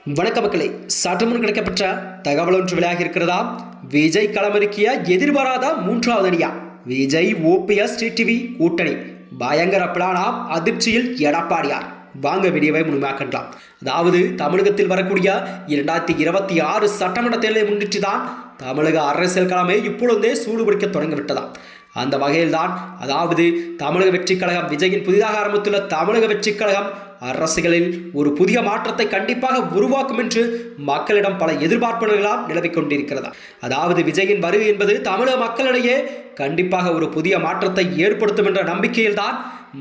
வணக்க மக்களே, சற்றுமுன் கிடைக்கப்பட்ட தகவல் ஒன்று வெளியாகி இருக்கிறதா? விஜய் களமிறக்கிய எதிர்பாராத மூன்றாவது அணியா விஜய் ஓபிஎஸ் டிடிவி கூட்டணி பயங்கர பிளானா? அதிர்ச்சியில் எடப்பாடியார். வாங்க வீடியோவை முழுமையாக்கலாம். அதாவது தமிழகத்தில் வரக்கூடிய 2026 சட்டமன்ற தேர்தலை முன்னிட்டு தான் தமிழக அரசியல் களமே இப்பொழுதே சூடுபிடிக்க தொடங்கிவிட்டதாம். அந்த வகையில்தான் அதாவது தமிழக வெற்றி கழகம், விஜயின் புதிதாக ஆரம்பித்துள்ள தமிழக வெற்றி கழகம் அரசியலில் ஒரு புதிய மாற்றத்தை கண்டிப்பாக உருவாக்கும் என்று மக்களிடம் பல எதிர்பார்ப்புகளால் நிலவிக் கொண்டிருக்கிறதா. அதாவது விஜயின் வருகை என்பது தமிழக மக்களிடையே கண்டிப்பாக ஒரு புதிய மாற்றத்தை ஏற்படுத்தும் என்ற நம்பிக்கையில்தான்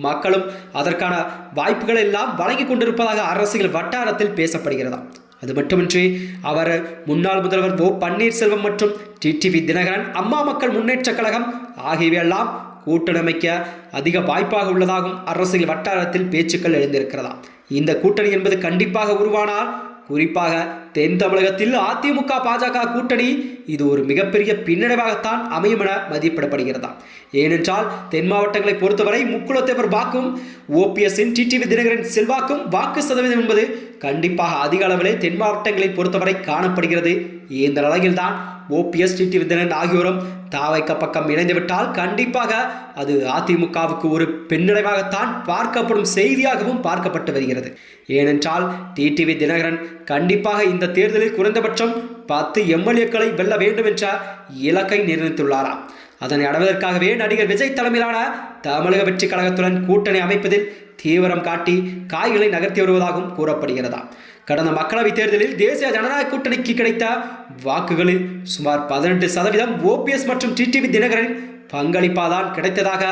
மக்களும் அதற்கான வாய்ப்புகளை எல்லாம் வழங்கி கொண்டிருப்பதாக அரசியல் வட்டாரத்தில் பேசப்படுகிறதா. அது மட்டுமின்றி அவர் முன்னாள் முதல்வர் ஓ பன்னீர்செல்வம் மற்றும் டிடிவி தினகரன், அம்மா மக்கள் முன்னேற்ற கழகம் ஆகியவையெல்லாம் கூட்டணி அமைக்க அதிக வாய்ப்பாக உள்ளதாகவும் அரசியல் வட்டாரத்தில் பேச்சுக்கள் எழுந்திருக்கிறதா. இந்த கூட்டணி என்பது கண்டிப்பாக உருவானால் குறிப்பாக தென் தமிழகத்தில் அதிமுக பாஜக கூட்டணி இது ஒரு மிகப்பெரிய பின்னடைவாகத்தான் அமையும் என மதிப்பிடப்படுகிறதா. ஏனென்றால் தென் மாவட்டங்களை பொறுத்தவரை முக்குளத்தேவர் வாக்கும் ஓபிஎஸ்ஸின் டிடிவி தினகரன் செல்வாக்கும் வாக்கு சதவீதம் என்பது கண்டிப்பாக அதிக அளவிலே தென் மாவட்டங்களை பொறுத்தவரை காணப்படுகிறது. இந்த நிலையில்தான் ஓபிஎஸ் டிடிவி தினகரன் ஆகியோரும் தாவைக்க பக்கம் இணைந்துவிட்டால் கண்டிப்பாக அது அதிமுகவுக்கு ஒரு பின்னடைவாகத்தான் பார்க்கப்படும் செய்தியாகவும் பார்க்கப்பட்டு வருகிறது. ஏனென்றால் டிடிவி தினகரன் கண்டிப்பாக இந்த தேர்தலில் குறைந்தபட்சம் 10 எம்எல்ஏக்களை வெல்ல வேண்டும் என்ற இலக்கை நிர்ணயித்துள்ளாராம். அதனை அடைவதற்காகவே நடிகர் விஜய் தலைமையிலான தமிழக வெற்றி கழகத்துடன் கூட்டணி அமைப்பதில் தீவிரம் காட்டி காய்களை நகர்த்தி வருவதாகவும் கூறப்படுகிறதா. கடந்த மக்களவைத் தேர்தலில் தேசிய ஜனநாயக கூட்டணிக்கு கிடைத்த வாக்குகளில் சுமார் 18% ஓபிஎஸ் மற்றும் டிடிவி தினகரனின் பங்களிப்பாதான் கிடைத்ததாக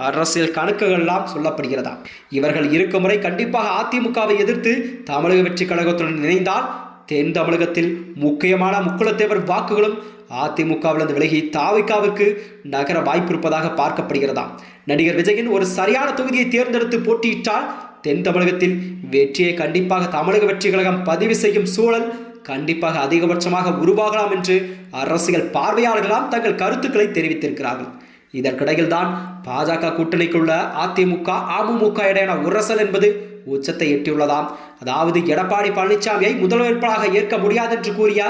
அரசியல் கணக்குகள் எல்லாம் சொல்லப்படுகிறதா. இவர்கள் இருக்கும் முறை கண்டிப்பாக அதிமுகவை எதிர்த்து தமிழக வெற்றி கழகத்துடன் இணைந்தால் தென் தமிழகத்தில் முக்கியமான முக்குளத்தேவர் வாக்குகளும் அதிமுகவிலிருந்து விலகி தாவிகாவிற்கு நகர வாய்ப்பு இருப்பதாக பார்க்கப்படுகிறதா. நடிகர் விஜயின் ஒரு சரியான தொகுதியை தேர்ந்தெடுத்து போட்டியிட்டால் தென் தமிழகத்தில் வெற்றியை கண்டிப்பாக தமிழக வெற்றி கழகம் பதிவு செய்யும் சூழல் கண்டிப்பாக அதிகபட்சமாக உருவாகலாம் என்று அரசியல் பார்வையாளர்களாம் தங்கள் கருத்துக்களை தெரிவித்திருக்கிறார்கள். இதற்கிடையில் தான் பாஜக கூட்டணிக்குள்ள அதிமுக அமமுக இடையான உரசல் என்பது உச்சத்தை எட்டியுள்ளதாம். அதாவது எடப்பாடி பழனிசாமியை முதல்வராக ஏற்க முடியாது என்று கூறிய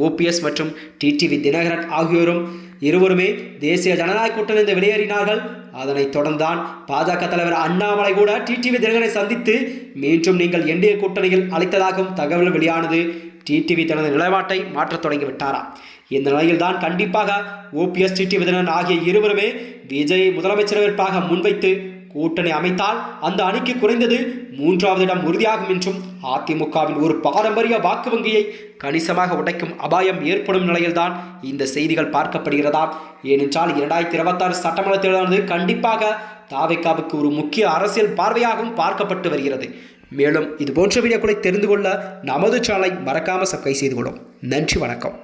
ஓபிஎஸ் மற்றும் டிடிவி தினகரன் ஆகியோரும் இருவருமே தேசிய ஜனநாயக கூட்டணியிலிருந்து வெளியேறினார்கள். அதனைத் தொடர்ந்தான் பாஜக தலைவர் அண்ணாமலை கூட டிடிவி தினகரனை சந்தித்து மீண்டும் நீங்கள் என்டிஏ கூட்டணியில் அளித்ததாகவும் தகவல் வெளியானது. டிடிவி தனது நிலைப்பாட்டை மாற்றத் தொடங்கிவிட்டாராம். இந்த நிலையில்தான் கண்டிப்பாக ஓபிஎஸ் டிடிவி தினகரன் ஆகிய இருவருமே விஜய் முதலமைச்சர் வேட்பாக முன்வைத்து கூட்டணி அமைத்தால் அந்த அணிக்கு குறைந்தது 3வது இடம் உறுதியாகும் என்றும் அதிமுகவின் ஒரு பாரம்பரிய வாக்கு வங்கியை கணிசமாக உடைக்கும் அபாயம் ஏற்படும் நிலையில்தான் இந்த செய்திகள் பார்க்கப்படுகிறதாம். ஏனென்றால் 2026 சட்டமன்ற தேர்தலானது கண்டிப்பாக தாவேகாவுக்கு ஒரு முக்கிய அரசியல் பார்வையாகவும் பார்க்கப்பட்டு வருகிறது. மேலும் இது போன்ற வீடியோக்களை தெரிந்து கொள்ள நமது சேனலை மறக்காமல் சப்ஸ்கிரைப் செய்து கொள்ளும். நன்றி, வணக்கம்.